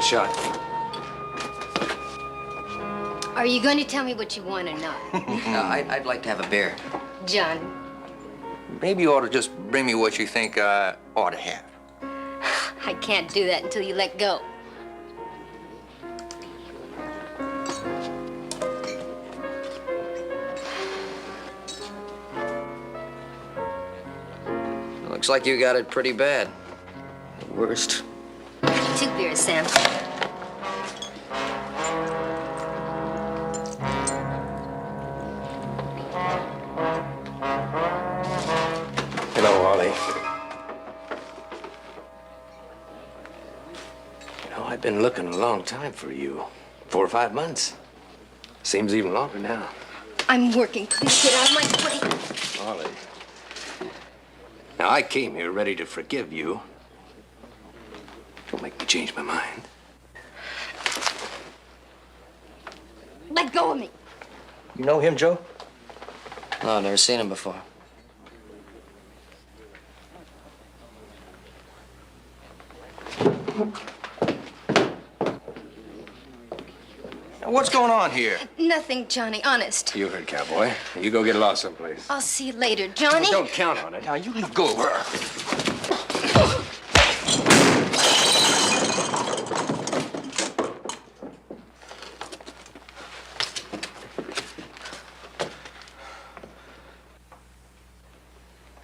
shot. Are you going to tell me what you want or not? I'd like to have a beer. John. Maybe you ought to just bring me what you think I ought to have. I can't do that until you let go. Looks like you got it pretty bad. The worst. 2 beers, Sam. Hello, Ollie. You know, I've been looking a long time for you. 4 or 5 months. Seems even longer now. I'm working. Please get out of my way. Ollie. Now, I came here ready to forgive you. Don't make me change my mind. Let go of me. You know him, Joe? No, I've never seen him before. Now, what's going on here? Nothing, Johnny, honest. You heard, cowboy. You go get lost someplace. I'll see you later, Johnny. Don't count on it. Now, you leave go of her.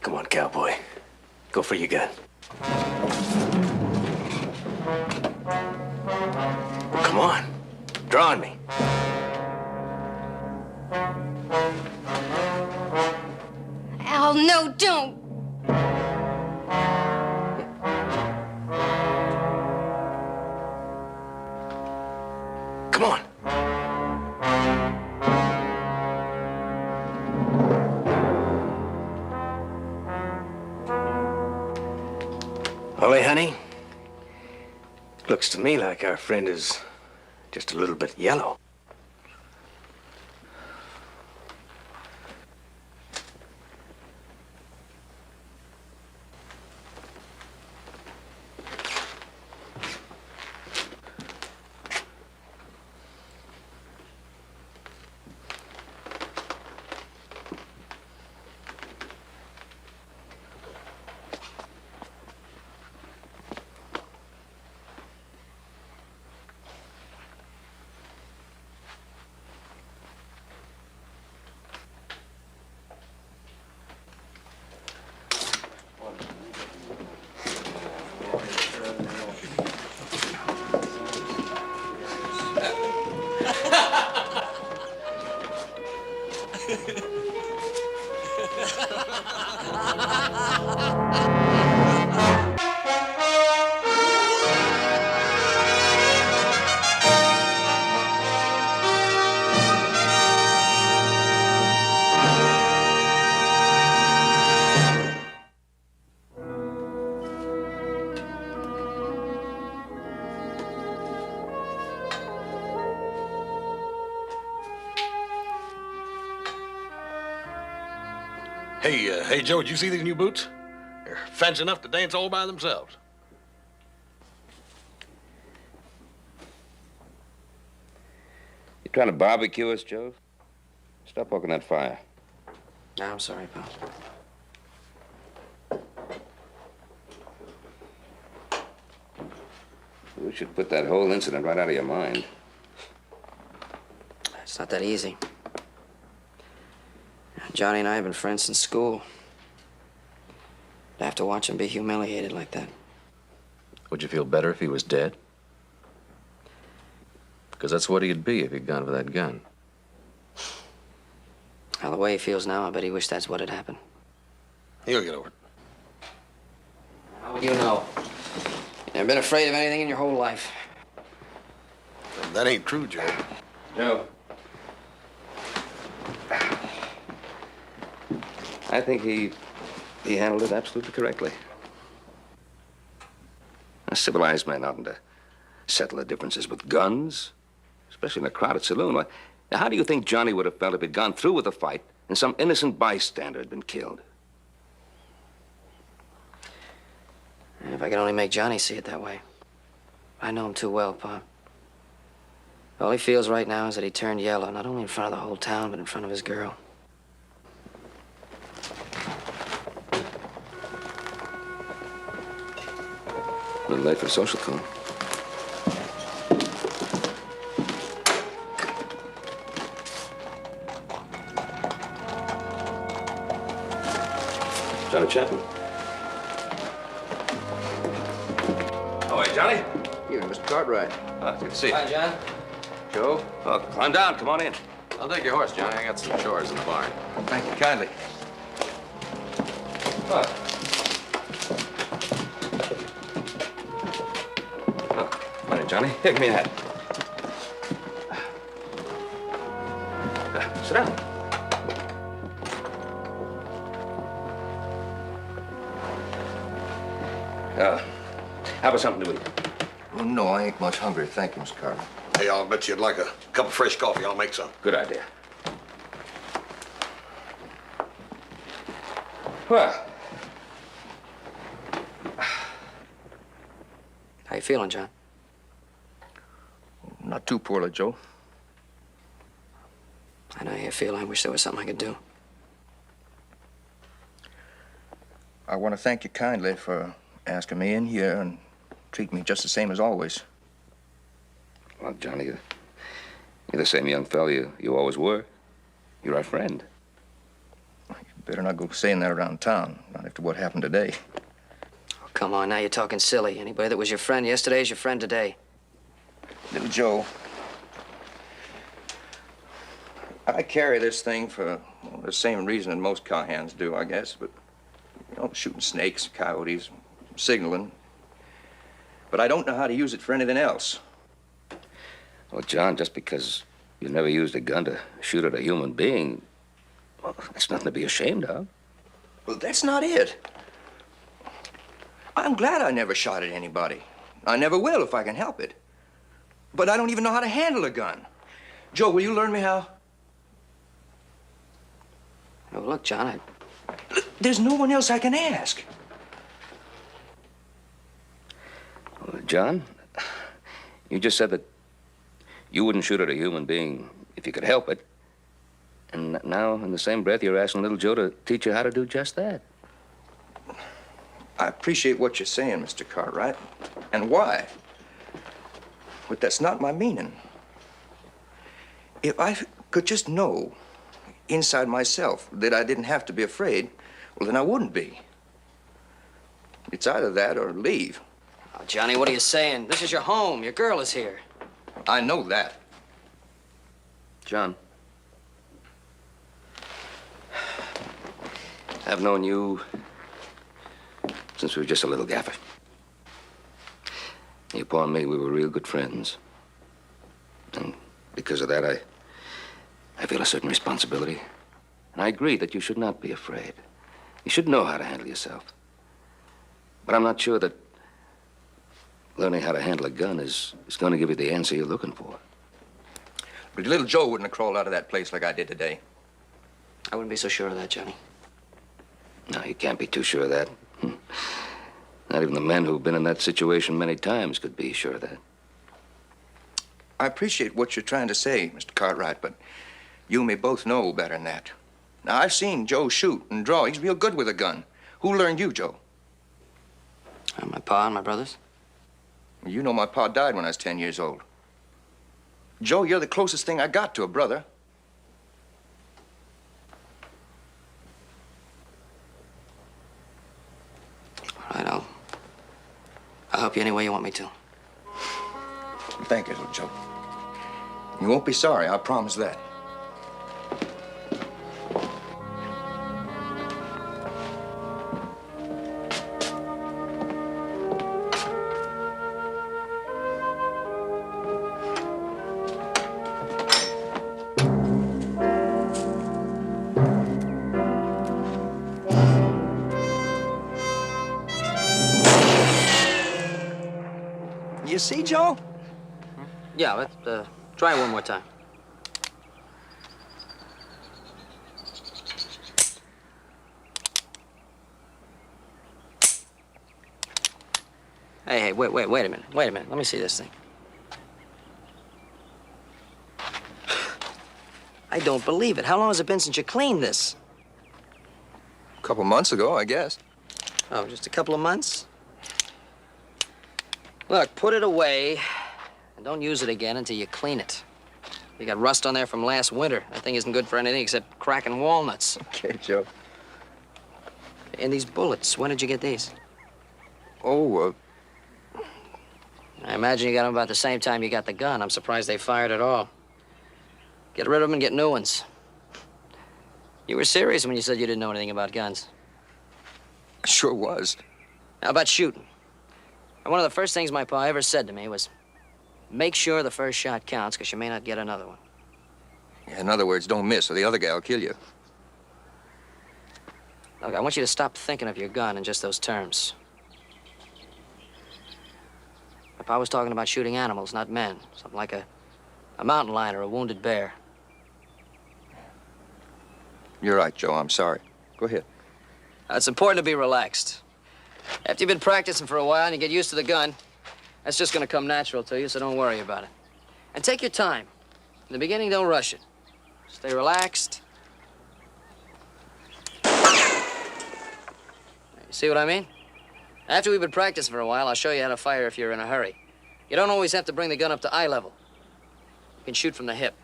Come on, cowboy. Go for your gun. Come on. Draw on me. Al, no, don't. Come on. Ollie, honey, looks to me like our friend is just a little bit yellow. Hey, Joe, did you see these new boots? They're fancy enough to dance all by themselves. You trying to barbecue us, Joe? Stop poking that fire. No, I'm sorry, pal. You should put that whole incident right out of your mind. It's not that easy. Johnny and I have been friends since school. To have to watch him be humiliated like that. Would you feel better if he was dead? Because that's what he'd be if he'd gone for that gun. Well, the way he feels now, I bet he wished that's what had happened. He'll get over it. How would you know? You've never been afraid of anything in your whole life. That ain't true, Joe. Joe. I think he handled it absolutely correctly. A civilized man oughtn't to settle the differences with guns, especially in a crowded saloon. Now, how do you think Johnny would have felt if he'd gone through with the fight and some innocent bystander had been killed? If I could only make Johnny see it that way. I know him too well, Pa. All he feels right now is that he turned yellow, not only in front of the whole town, but in front of his girl. A little late for the social call. Johnny Chapman. Oh, hey, Johnny. You, Mr. Cartwright. Good to see you. Hi, John. Joe? Oh, climb down. Come on in. I'll take your horse, Johnny. I got some chores in the barn. Thank you kindly. What? Oh, come on in, Johnny. Here, give me a hat. Sit down. How about something to eat? Oh, no, I ain't much hungry. Thank you, Mr. Carter. Hey, I'll bet you'd like a cup of fresh coffee. I'll make some. Good idea. Well, How you feeling, John? Not too poorly, Joe. I know how you feel. I wish there was something I could do. I want to thank you kindly for asking me in here and treating me just the same as always. well, Johnny, you're the same young fellow you always were. You're our friend. You better not go saying that around town, not after what happened today. Oh, come on, now you're talking silly. Anybody that was your friend yesterday is your friend today. Little Joe, I carry this thing for the same reason that most cowhands do, I guess, but, you know, shooting snakes, coyotes, signaling. But I don't know how to use it for anything else. Well, John, just because you never used a gun to shoot at a human being, well, that's nothing to be ashamed of. Well, that's not it. I'm glad I never shot at anybody. I never will if I can help it. But I don't even know how to handle a gun. Joe, will you learn me how? Oh, look, John, There's no one else I can ask. Well, John, you just said that you wouldn't shoot at a human being if you could help it. And now, in the same breath, you're asking little Joe to teach you how to do just that. I appreciate what you're saying, Mr. Cartwright, and why. But that's not my meaning. If I could just know inside myself that I didn't have to be afraid, well, then I wouldn't be. It's either that or leave. Oh, Johnny, what are you saying? This is your home. Your girl is here. I know that. John, I've known you since we were just a little gaffer. You, Pa, and me, we were real good friends. And because of that, I feel a certain responsibility. And I agree that you should not be afraid. You should know how to handle yourself. But I'm not sure that learning how to handle a gun is going to give you the answer you're looking for. But little Joe wouldn't have crawled out of that place like I did today. I wouldn't be so sure of that, Johnny. No, you can't be too sure of that. Not even the men who've been in that situation many times could be sure of that. I appreciate what you're trying to say, Mr. Cartwright, but you and me both know better than that. Now, I've seen Joe shoot and draw. He's real good with a gun. Who learned you, Joe? My pa and my brothers. You know my pa died when I was 10 years old. Joe, you're the closest thing I got to a brother. All right, I'll help you any way you want me to. Thank you, little Joe. You won't be sorry, I promise that. You see, Joe? Yeah, let's try it one more time. Hey, wait a minute. Wait a minute. Let me see this thing. I don't believe it. How long has it been since you cleaned this? A couple months ago, I guess. Oh, just a couple of months? Look, put it away and don't use it again until you clean it. You got rust on there from last winter. That thing isn't good for anything except cracking walnuts. Okay, Joe. And these bullets, when did you get these? Oh, I imagine you got them about the same time you got the gun. I'm surprised they fired at all. Get rid of them and get new ones. You were serious when you said you didn't know anything about guns. I sure was. How about shooting? And one of the first things my pa ever said to me was, make sure the first shot counts, because you may not get another one. Yeah, in other words, don't miss, or the other guy will kill you. Look, I want you to stop thinking of your gun in just those terms. My pa was talking about shooting animals, not men. Something like a mountain lion or a wounded bear. You're right, Joe. I'm sorry. Go ahead. It's important to be relaxed. After you've been practicing for a while and you get used to the gun, that's just going to come natural to you, so don't worry about it. And take your time. In the beginning, don't rush it. Stay relaxed. You see what I mean? After we've been practicing for a while, I'll show you how to fire if you're in a hurry. You don't always have to bring the gun up to eye level. You can shoot from the hip.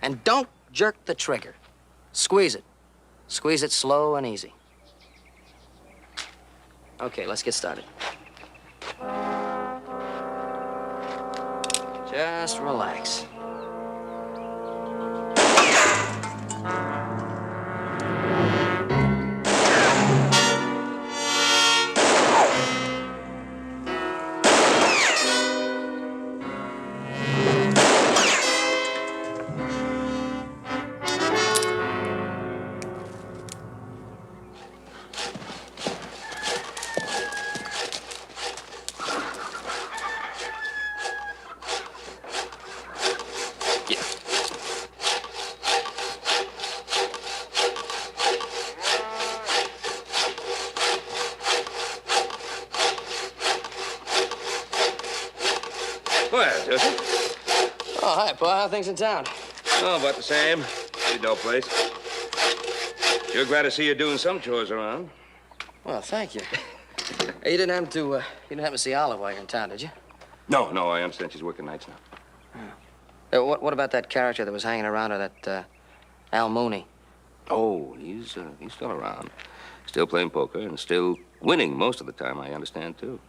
And don't jerk the trigger. Squeeze it. Squeeze it slow and easy. Okay, let's get started. Just relax. Well, Joseph. Oh, hi, Pa. How are things in town? Oh, about the same. You no place. Sure glad to see you doing some chores around. Well, thank you. Hey, you didn't happen to see Olive while you're in town, did you? No, I understand she's working nights now. What about that character that was hanging around her, that Al Mooney? Oh, he's still around. Still playing poker and still winning most of the time, I understand, too.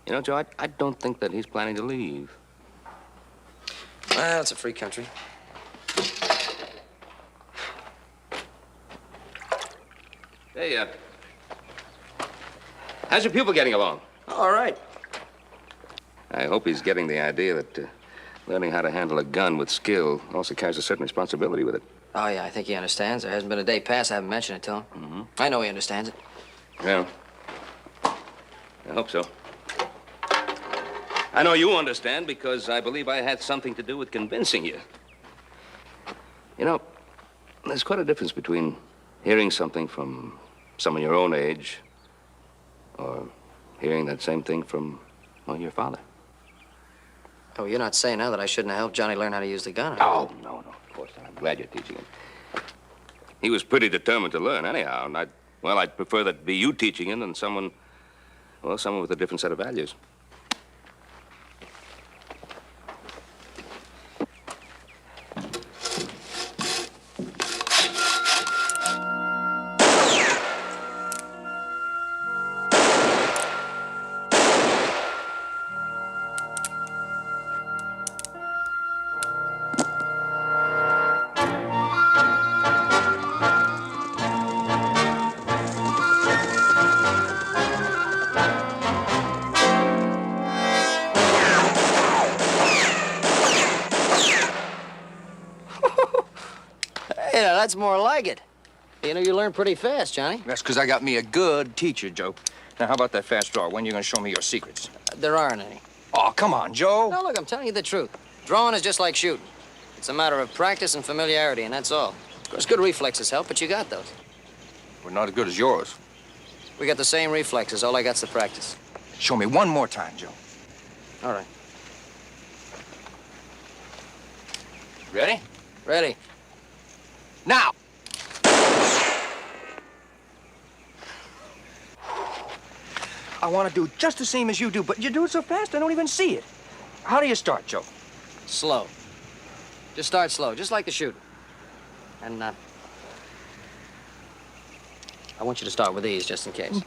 You know, Joe, I don't think that he's planning to leave. Well, it's a free country. Hey, how's your pupil getting along? All right. I hope he's getting the idea that learning how to handle a gun with skill also carries a certain responsibility with it. Oh, yeah, I think he understands. There hasn't been a day past I haven't mentioned it to him. Mm-hmm. I know he understands it. Well, I hope so. I know you understand because I believe I had something to do with convincing you. You know, there's quite a difference between hearing something from someone your own age or hearing that same thing from, well, your father. Oh, you're not saying now that I shouldn't have helped Johnny learn how to use the gun? Oh, no, of course not. I'm glad you're teaching him. He was pretty determined to learn anyhow, and I'd prefer that be you teaching him than someone with a different set of values. Yeah, that's more like it. You know, you learn pretty fast, Johnny. That's because I got me a good teacher, Joe. Now, how about that fast draw? When are you going to show me your secrets? There aren't any. Oh, come on, Joe. No, look, I'm telling you the truth. Drawing is just like shooting. It's a matter of practice and familiarity, and that's all. Of course, good reflexes help, but you got those. We're not as good as yours. We got the same reflexes. All I got's the practice. Show me one more time, Joe. All right. Ready? Ready. Now! I want to do just the same as you do, but you do it so fast I don't even see it. How do you start, Joe? Slow. Just start slow, just like the shooting. And, I want you to start with these, just in case.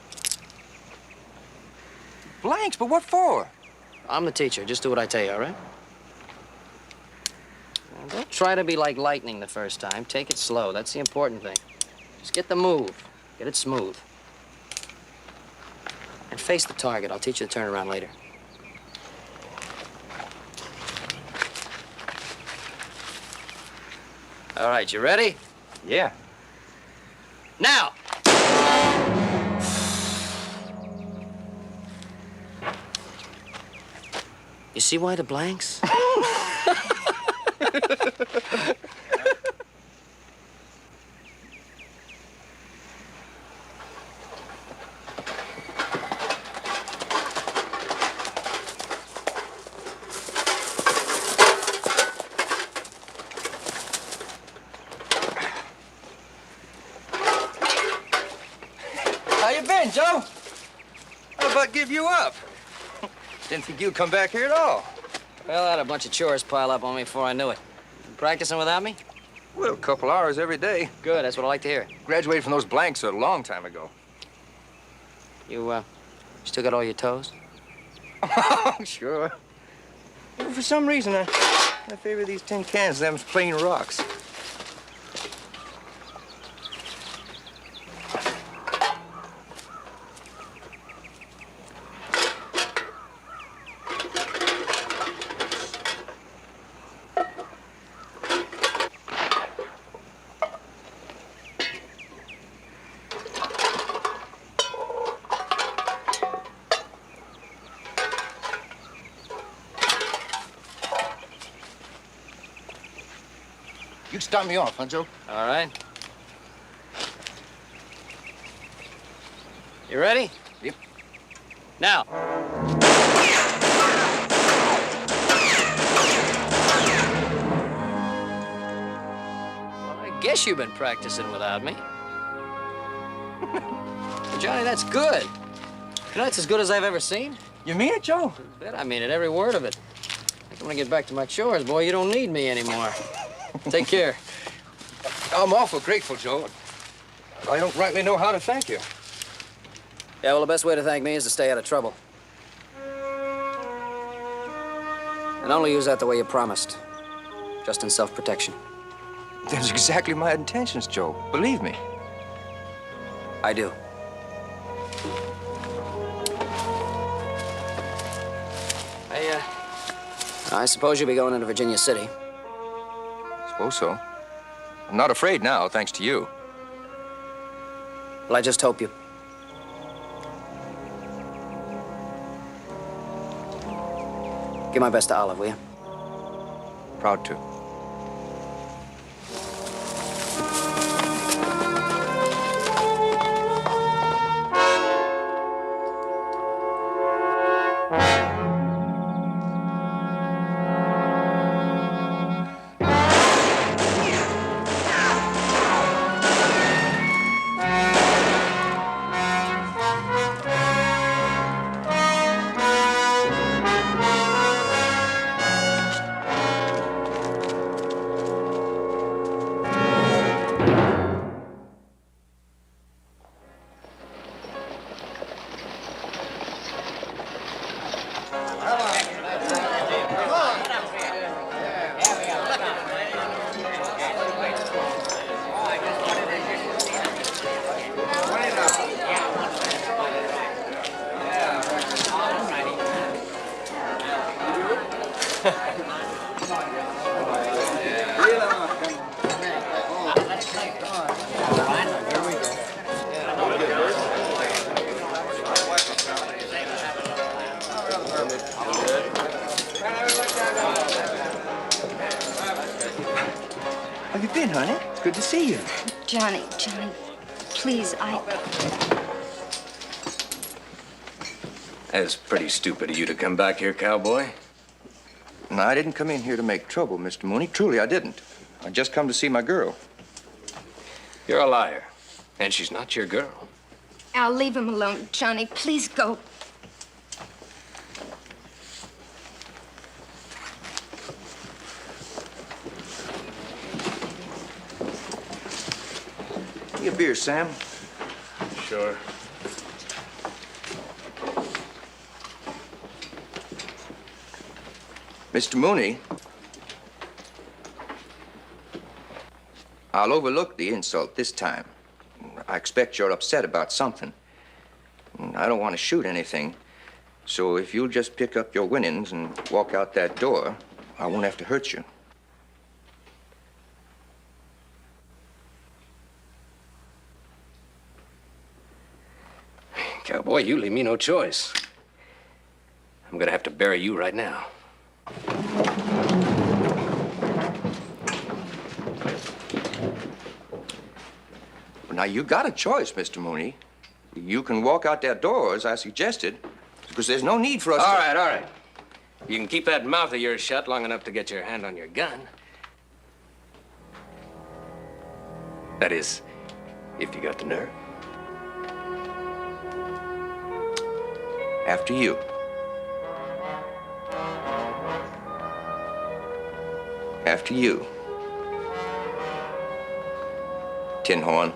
Blanks, but what for? I'm the teacher. Just do what I tell you, all right? Now, don't try to be like lightning the first time. Take it slow. That's the important thing. Just get the move. Get it smooth. And face the target. I'll teach you to turn around later. All right, you ready? Yeah. Now! You see why the blanks? How you been, Joe? How about give you up? Didn't think you'd come back here at all. Well, I had a bunch of chores pile up on me before I knew it. You practicing without me? Well, a couple hours every day. Good, that's what I like to hear. Graduated from those blanks a long time ago. You still got all your toes? Sure. Well, for some reason, I favor these tin cans, them's plain rocks. You start me off, huh, Joe? All right. You ready? Yep. Now. Well, I guess you've been practicing without me. Johnny, that's good. You know, that's as good as I've ever seen. You mean it, Joe? I mean it, every word of it. I think I'm gonna get back to my chores, boy. You don't need me anymore. Take care. I'm awful grateful, Joe. I don't rightly know how to thank you. Yeah, well, the best way to thank me is to stay out of trouble. And only use that the way you promised. Just in self-protection. That's exactly my intentions, Joe. Believe me. I do. I suppose you'll be going into Virginia City. Suppose so. I'm not afraid now, thanks to you. Well, I just hope you... Give my best to Olive, will you? Proud to. How you been, honey? It's good to see you. Johnny, please, That's pretty stupid of you to come back here, cowboy. No, I didn't come in here to make trouble, Mr. Mooney. Truly, I didn't. I just come to see my girl. You're a liar. And she's not your girl. Al, leave him alone. Johnny, please go. Give me a beer, Sam. Sure. Mr. Mooney, I'll overlook the insult this time. I expect you're upset about something. I don't want to shoot anything. So if you'll just pick up your winnings and walk out that door, I won't have to hurt you. Cowboy, you leave me no choice. I'm gonna have to bury you right now. Now, you got a choice, Mr. Mooney. You can walk out that door, as I suggested, because there's no need for us All right. You can keep that mouth of yours shut long enough to get your hand on your gun. That is, if you got the nerve. After you. After you. Tin Horn.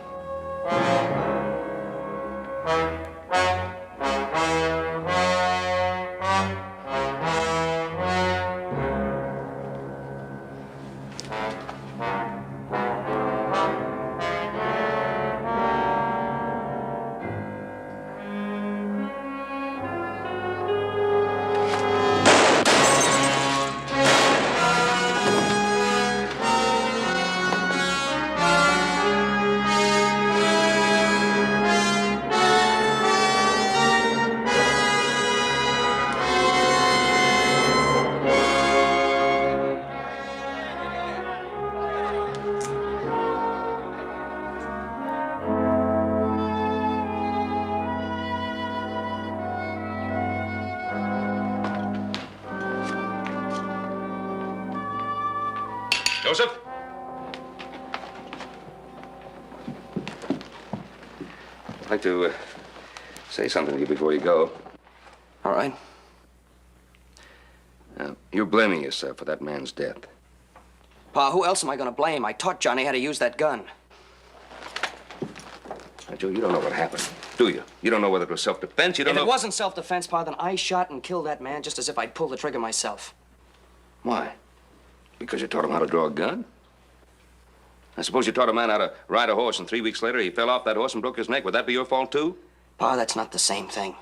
Joseph? I'd like to say something to you before you go. All right. You're blaming yourself for that man's death. Pa, who else am I gonna blame? I taught Johnny how to use that gun. Now, Joe, you don't know what happened, do you? You don't know whether it was self-defense. You don't If know. it wasn't self-defense, Pa, then I shot and killed that man just as if I'd pulled the trigger myself. Why? Because you taught him how to draw a gun? I suppose you taught a man how to ride a horse, and 3 weeks later he fell off that horse and broke his neck. Would that be your fault, too? Pa, that's not the same thing.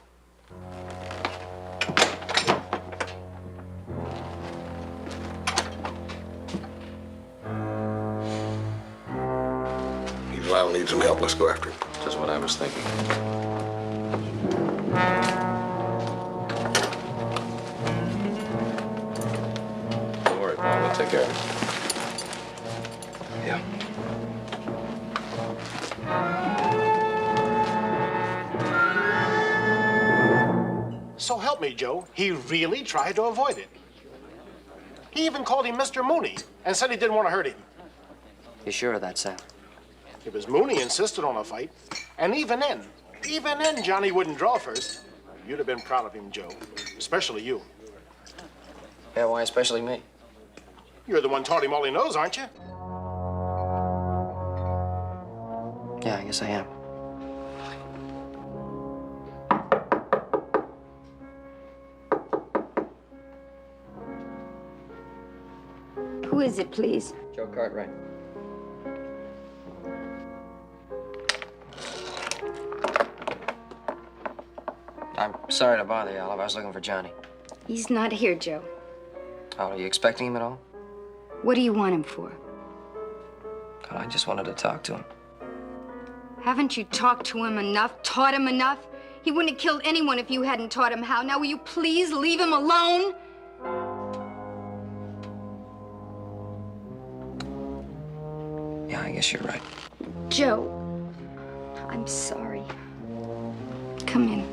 He's liable to need some help. Let's go after him. Just what I was thinking. Don't worry, Paul. We'll take care of it. Yeah. So help me, Joe. He really tried to avoid it. He even called him Mr. Mooney and said he didn't want to hurt him. You sure of that, Sam? It was Mooney insisted on a fight. And even then, Johnny wouldn't draw first. You'd have been proud of him, Joe. Especially you. Yeah, why especially me? You're the one taught him all he knows, aren't you? Yeah, I guess I am. Who is it, please? Joe Cartwright. I'm sorry to bother you, Olive. I was looking for Johnny. He's not here, Joe. Oh, are you expecting him at all? What do you want him for? God, I just wanted to talk to him. Haven't you talked to him enough, taught him enough? He wouldn't have killed anyone if you hadn't taught him how. Now, will you please leave him alone? Yeah, I guess you're right. Joe, I'm sorry. Come in.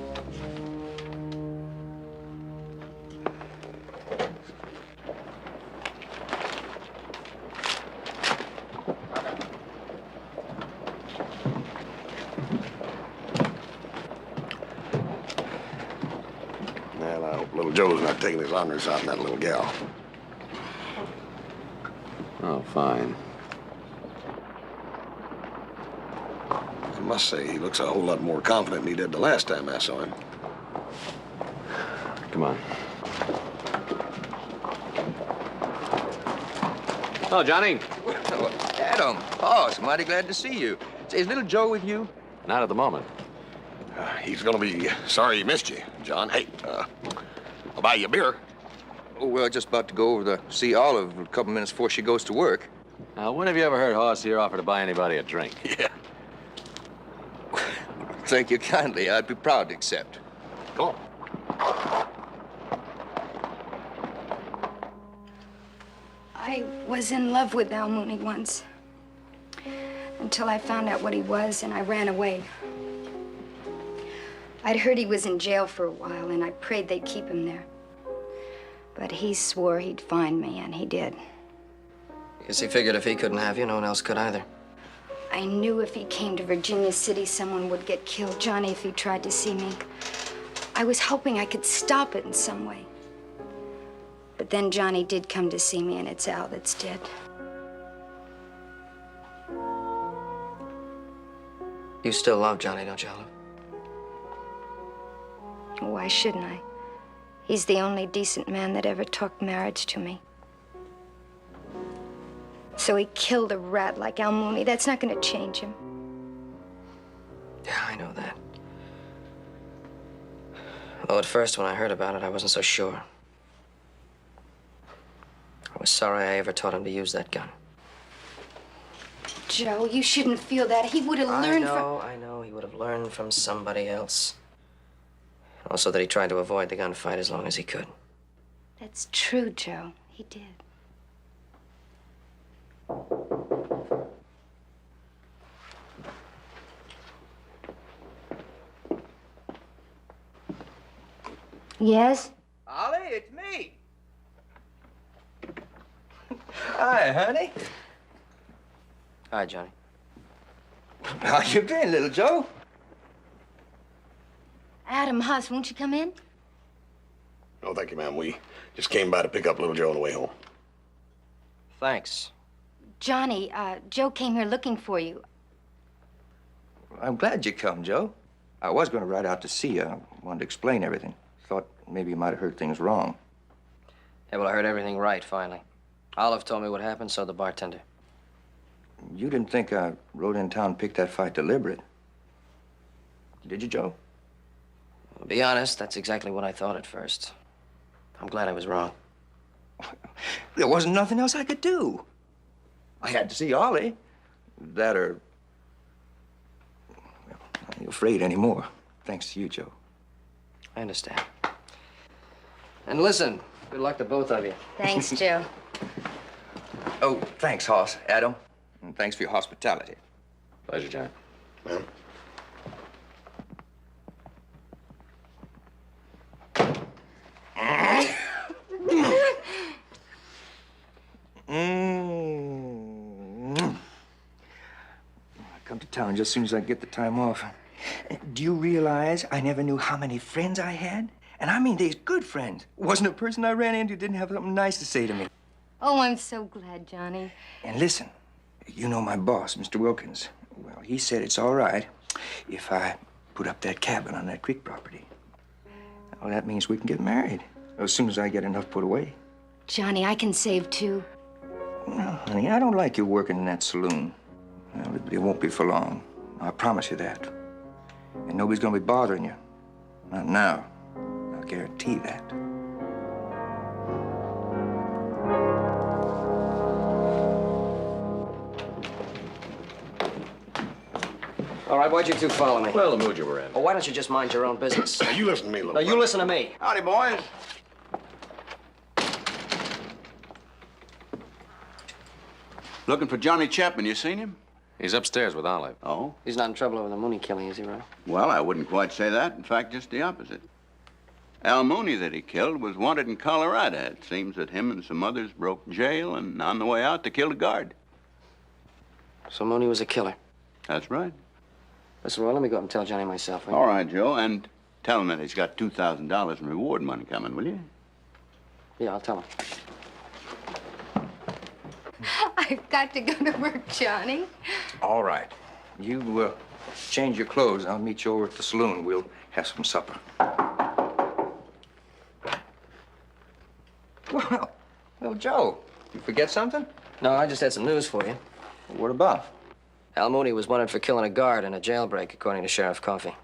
Well, I hope little Joe's not taking his honors out on that little gal. Oh, fine. I must say, he looks a whole lot more confident than he did the last time I saw him. Come on. Oh, Johnny. Well, Adam, boss, mighty glad to see you. Say, is little Joe with you? Not at the moment. He's gonna be sorry he missed you, John. Hey, I'll buy you a beer. Oh, well, just about to go over to see Olive a couple minutes before she goes to work. Now, when have you ever heard Hoss here offer to buy anybody a drink? Yeah. Thank you kindly. I'd be proud to accept. Go on. I was in love with Al Mooney once. Until I found out what he was and I ran away. I'd heard he was in jail for a while and I prayed they'd keep him there. But he swore he'd find me, and he did. Guess he figured if he couldn't have you, no one else could either. I knew if he came to Virginia City, someone would get killed. Johnny, if he tried to see me. I was hoping I could stop it in some way. But then Johnny did come to see me, and it's Al that's dead. You still love Johnny, don't you, Olive? Why shouldn't I? He's the only decent man that ever talked marriage to me. So he killed a rat like Al Mooney. That's not gonna change him. Yeah, I know that. Well, at first, when I heard about it, I wasn't so sure. I was sorry I ever taught him to use that gun. Joe, you shouldn't feel that. He would have learned from... I know. He would have learned from somebody else. Also that he tried to avoid the gunfight as long as he could. That's true, Joe. He did. Yes? Ollie, it's me. Hi, honey. Hi, Johnny. How you been, little Joe? Adam, Huss, won't you come in? Oh, thank you, ma'am. We just came by to pick up little Joe on the way home. Thanks. Johnny, Joe came here looking for you. I'm glad you come, Joe. I was going to ride out to see you. I wanted to explain everything. Thought maybe you might have heard things wrong. Yeah, well, I heard everything right, finally. Olive told me what happened, so the bartender. You didn't think I rode in town and picked that fight deliberate. Did you, Joe? To be honest, that's exactly what I thought at first. I'm glad I was wrong. There wasn't nothing else I could do. I had to see Ollie. That or... well, I ain't afraid anymore. Thanks to you, Joe. I understand. And listen, good luck to both of you. Thanks, Joe. Oh, thanks, Hoss, Adam. And thanks for your hospitality. Pleasure, John. Ma'am? I come to town just as soon as I get the time off. Do you realize I never knew how many friends I had? And I mean, they's good friends. Wasn't a person I ran into who didn't have something nice to say to me. Oh, I'm so glad, Johnny. And listen, you know my boss, Mr. Wilkins. Well, he said it's all right if I put up that cabin on that creek property. Well, that means we can get married as soon as I get enough put away. Johnny, I can save too. No, honey, I don't like you working in that saloon. Well, it won't be for long. I promise you that. And nobody's gonna be bothering you. Not now. I'll guarantee that. All right, why'd you two follow me? Well, the mood you were in. Well, why don't you just mind your own business? Now, you listen to me, little No, you brother. listen to me. Howdy, boys. Looking for Johnny Chapman. You seen him? He's upstairs with Olive. Oh? He's not in trouble over the Mooney killing, is he, Ron? Well, I wouldn't quite say that. In fact, just the opposite. Al Mooney that he killed was wanted in Colorado. It seems that him and some others broke jail and on the way out they killed a guard. So Mooney was a killer. That's right. Listen, Roy, let me go up and tell Johnny myself. Will you? All right, Joe, and tell him that he's got $2,000 in reward money coming, will you? Yeah, I'll tell him. I've got to go to work, Johnny. All right. You change your clothes. I'll meet you over at the saloon. We'll have some supper. Well, Joe, you forget something? No, I just had some news for you. What about? Al Mooney was wanted for killing a guard in a jailbreak, according to Sheriff Coffey.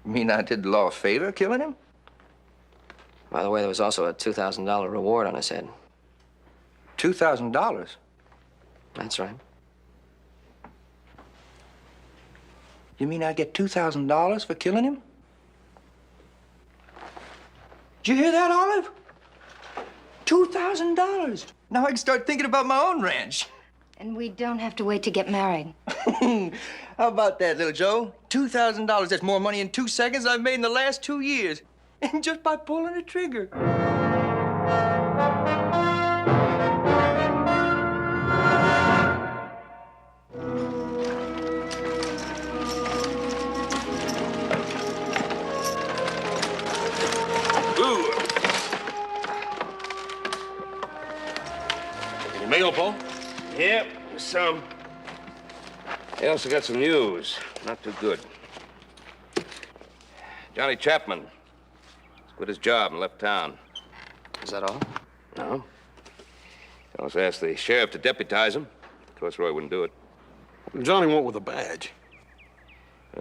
You mean I did the law a favor killing him? By the way, there was also a $2,000 reward on his head. $2,000? That's right. You mean I get $2,000 for killing him? Did you hear that, Olive? $2,000. Now I can start thinking about my own ranch. And we don't have to wait to get married. How about that, little Joe? $2,000. That's more money in 2 seconds I've made in the last 2 years. And just by pulling the trigger. Any mail, Paul? Yep, some. I also got some news. Not too good. Johnny Chapman quit his job and left town. Is that all? No. Fellas asked the sheriff to deputize him. Of course, Roy wouldn't do it. Johnny went with a badge.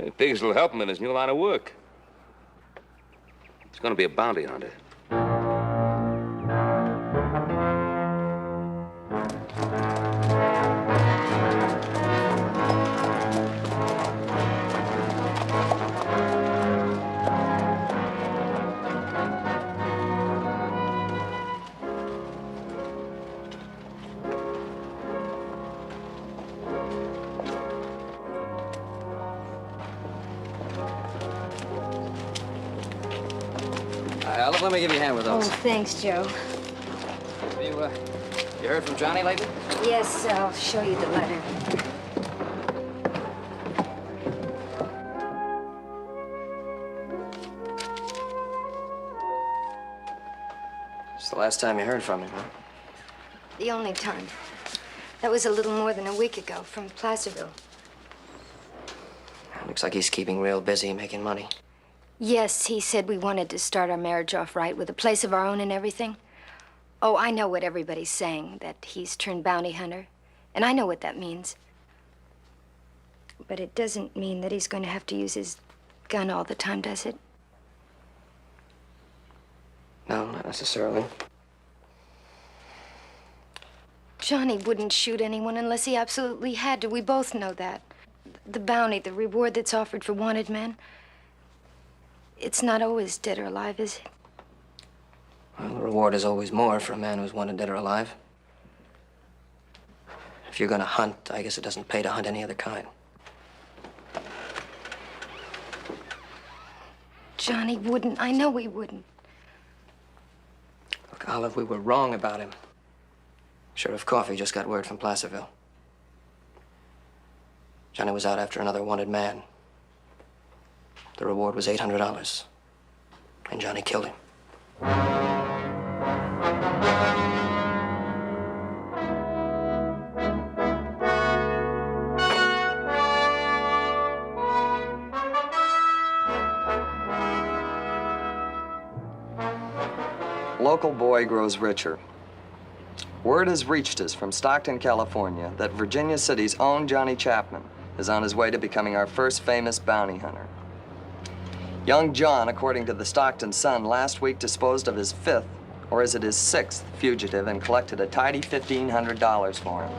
He figures it'll help him in his new line of work. He's going to be a bounty hunter. Olive, let me give you a hand with Oh, those. thanks, Joe. You heard from Johnny lately? Yes, I'll show you the letter. It's the last time you heard from him, huh? The only time. That was a little more than a week ago from Placerville. Looks like he's keeping real busy making money. Yes, he said we wanted to start our marriage off right with a place of our own and everything. Oh, I know what everybody's saying, that he's turned bounty hunter. And I know what that means. But it doesn't mean that he's going to have to use his gun all the time, does it? No, not necessarily. Johnny wouldn't shoot anyone unless he absolutely had to. We both know that. The bounty, the reward that's offered for wanted men, it's not always dead or alive, is it? Well, the reward is always more for a man who's wanted dead or alive. If you're gonna hunt, I guess it doesn't pay to hunt any other kind. Johnny wouldn't. I know he wouldn't. Look, Olive, we were wrong about him. Sheriff Coffey just got word from Placerville. Johnny was out after another wanted man. The reward was $800, and Johnny killed him. Local boy grows richer. Word has reached us from Stockton, California, that Virginia City's own Johnny Chapman is on his way to becoming our first famous bounty hunter. Young John, according to the Stockton Sun, last week disposed of his fifth, or is it his sixth, fugitive and collected a tidy $1,500 for him.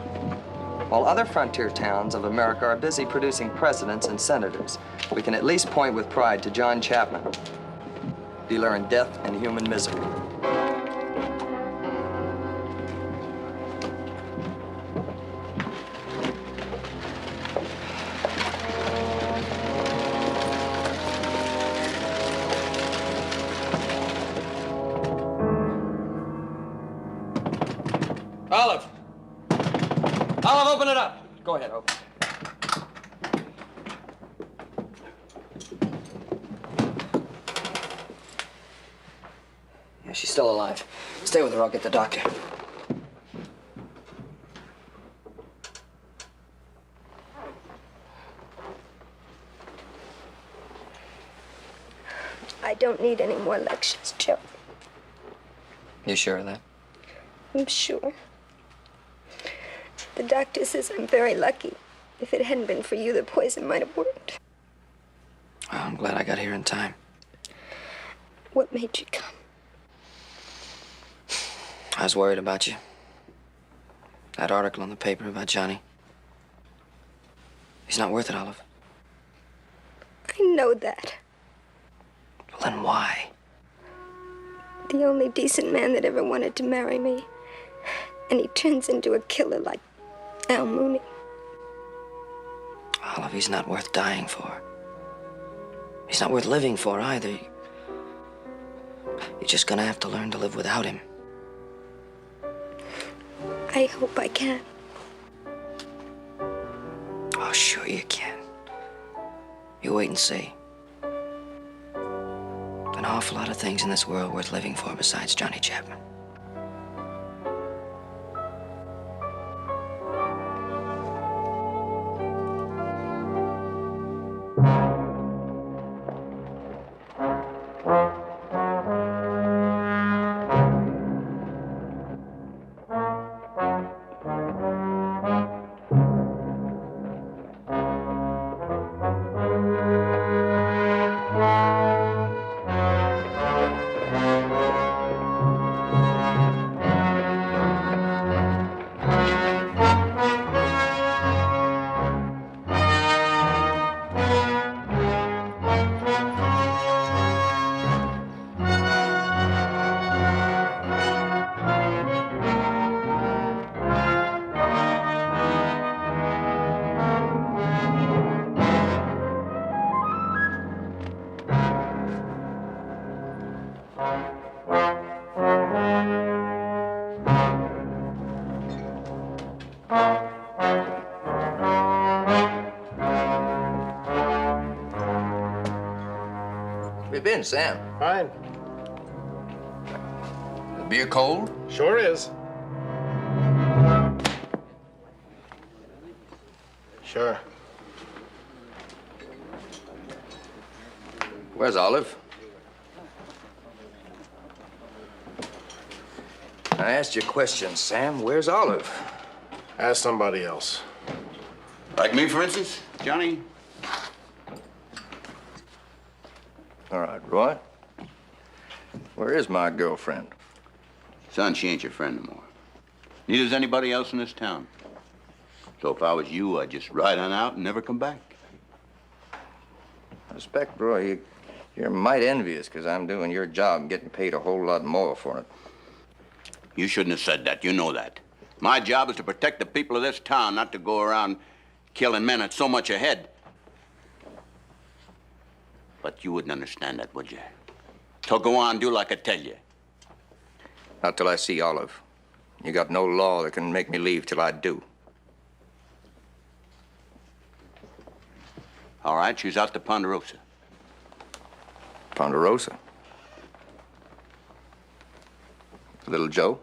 While other frontier towns of America are busy producing presidents and senators, we can at least point with pride to John Chapman, dealer in death and human misery. Olive! Olive, open it up! Go ahead, open. Yeah, she's still alive. Stay with her, I'll get the doctor. I don't need any more lectures, Joe. You sure of that? I'm sure. The doctor says I'm very lucky. If it hadn't been for you, the poison might have worked. Well, I'm glad I got here in time. What made you come? I was worried about you. That article in the paper about Johnny. He's not worth it, Olive. I know that. Well, then why? The only decent man that ever wanted to marry me. And he turns into a killer like Al Mooney. Olive, he's not worth dying for. He's not worth living for either. You're just gonna have to learn to live without him. I hope I can. Oh, sure you can. You wait and see. An awful lot of things in this world worth living for besides Johnny Chapman. Where you been, Sam? Fine. The beer cold? Sure is. Sure. Where's Olive? I asked you a question, Sam. Where's Olive? Ask somebody else. Like me, for instance, Johnny? All right, Roy. Where is my girlfriend? Son, she ain't your friend no more. Neither's anybody else in this town. So if I was you, I'd just ride on out and never come back. I suspect, Roy, you're mighty envious because I'm doing your job and getting paid a whole lot more for it. You shouldn't have said that. You know that. My job is to protect the people of this town, not to go around killing men at so much a head. But you wouldn't understand that, would you? So go on, do like I tell you. Not till I see Olive. You got no law that can make me leave till I do. All right, she's out to Ponderosa. Ponderosa? Little Joe?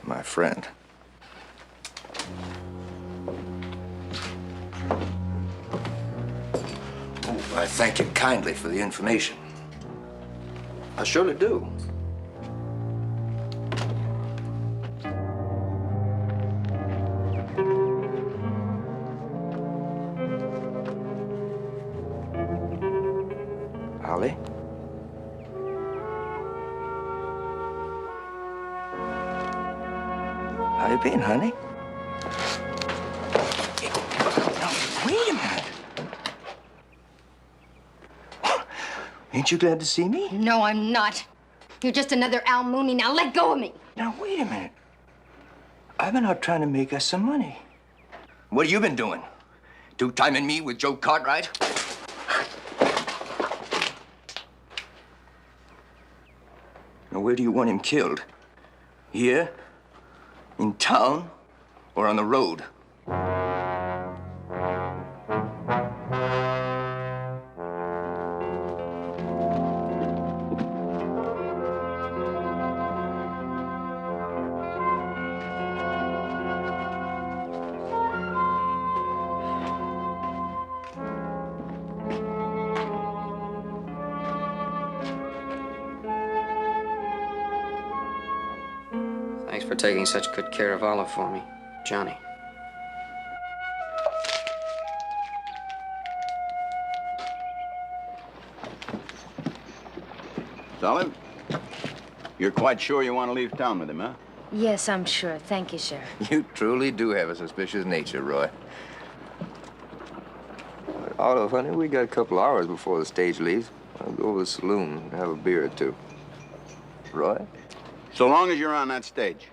My friend. Oh, I thank you kindly for the information. I surely do. Ollie? How you been, honey? No, wait a minute. Ain't you glad to see me? No, I'm not. You're just another Al Mooney. Now let go of me. Now, wait a minute. I've been out trying to make us some money. What have you been doing? Two-timing me with Joe Cartwright? Now, where do you want him killed? Here? In town? Or on the road? Thanks for taking such good care of Olive for me, Johnny. Olive, you're quite sure you want to leave town with him, huh? Yes, I'm sure. Thank you, Sheriff. You truly do have a suspicious nature, Roy. Olive, honey, we got a couple hours before the stage leaves. I'll go to the saloon and have a beer or two. Roy? So long as you're on that stage.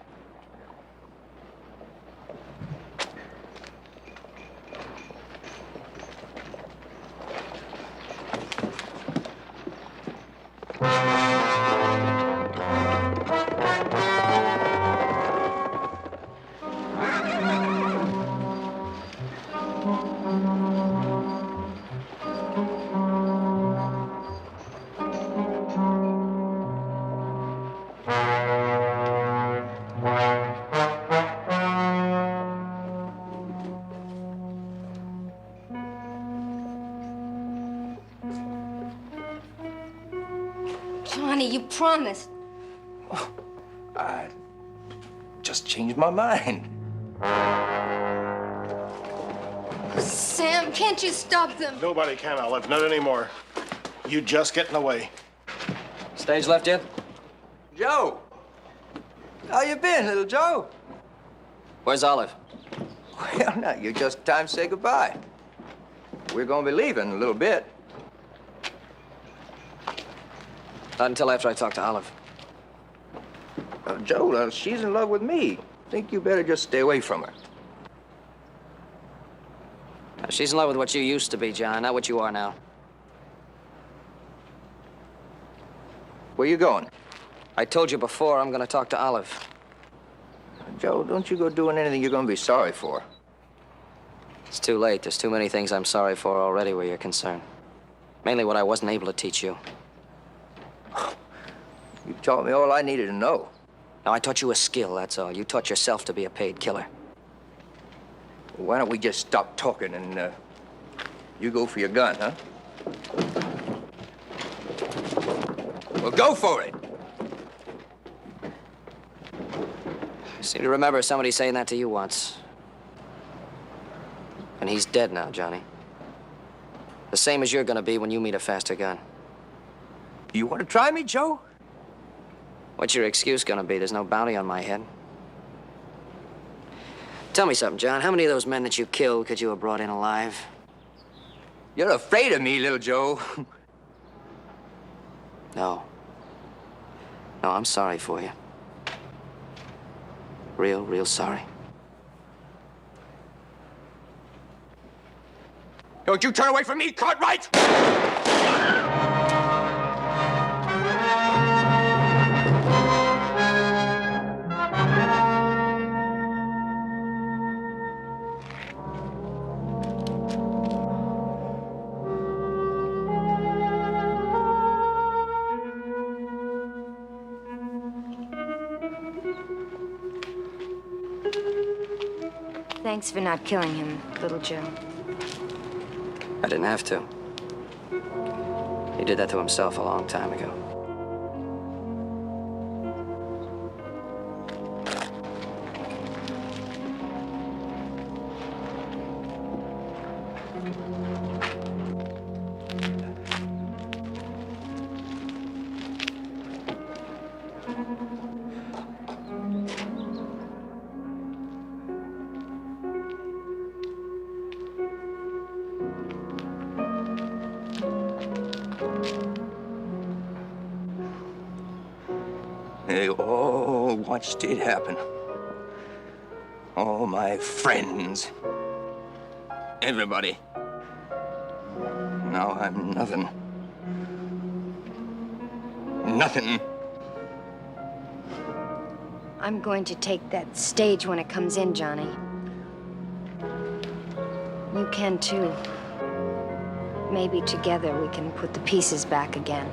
Johnny, you promised. I just changed my mind. Sam, can't you stop them? Nobody can, Olive. Not anymore. You just get in the way. Stage left yet? Joe! How you been, little Joe? Where's Olive? Well, now, you're just time to say goodbye. We're gonna be leaving in a little bit. Not until after I talk to Olive. Joe, she's in love with me. Think you better just stay away from her. She's in love with what you used to be, John, not what you are now. Where you going? I told you before I'm gonna talk to Olive. Joe, don't you go doing anything you're gonna be sorry for. It's too late. There's too many things I'm sorry for already where you're concerned. Mainly what I wasn't able to teach you. You taught me all I needed to know. No, I taught you a skill, that's all. You taught yourself to be a paid killer. Why don't we just stop talking and you go for your gun, huh? Well, go for it. I seem to remember somebody saying that to you once. And he's dead now, Johnny. The same as you're gonna be when you meet a faster gun. You want to try me, Joe? What's your excuse gonna be? There's no bounty on my head. Tell me something, John. How many of those men that you killed could you have brought in alive? You're afraid of me, little Joe. No. No, I'm sorry for you. Real sorry. Don't you turn away from me, Cartwright! Thanks for not killing him, little Joe. I didn't have to. He did that to himself a long time ago. They all watched it happen. All my friends. Everybody. Now I'm nothing. Nothing. I'm going to take that stage when it comes in, Johnny. You can too. Maybe together we can put the pieces back again.